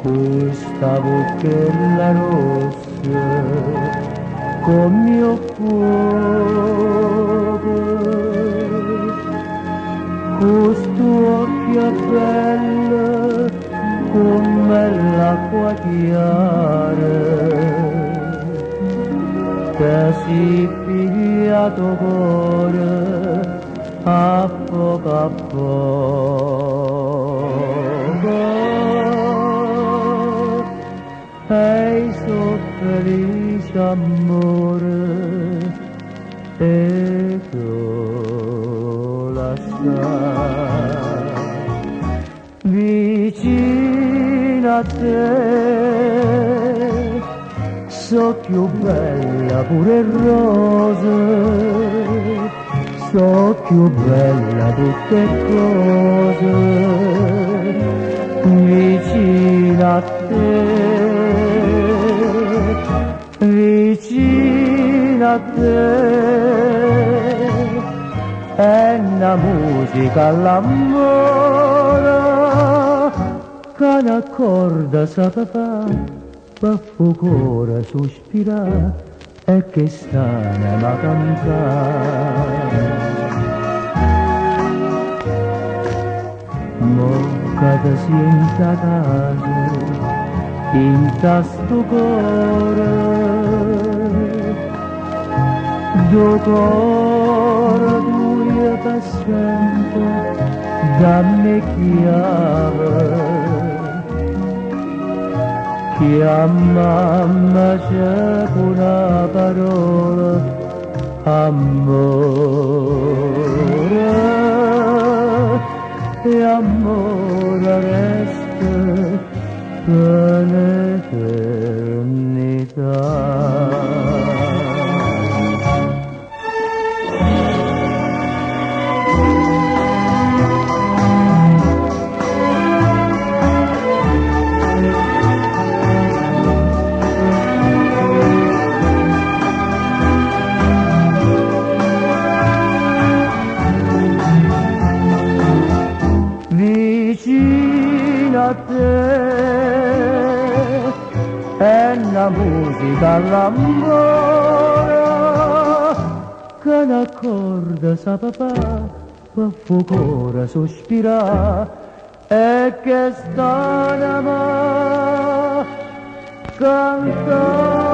questa bocchella rossa con mio fuoco, questo occhio bello come l'acqua chiara che si pigliato cuore a poco a poco. Ehi, so felice amore e tu la sai, vicino a te so più bella pure rosa, so più bella tutte cose, vicino a te, vicino a te, è una musica all'amore che una corda sa papà, baffo cuore sospira e che stane ma cantare. Mo che ti sienta casa in sto cuore, due cuore due per sempre, dammi chiave. Chiamami c'è una parola, amore, e amore resta per l'eternità. Vicino a te è una musica all'amore che una corda sa papà, baffo cuore sospira e che sta ma canta.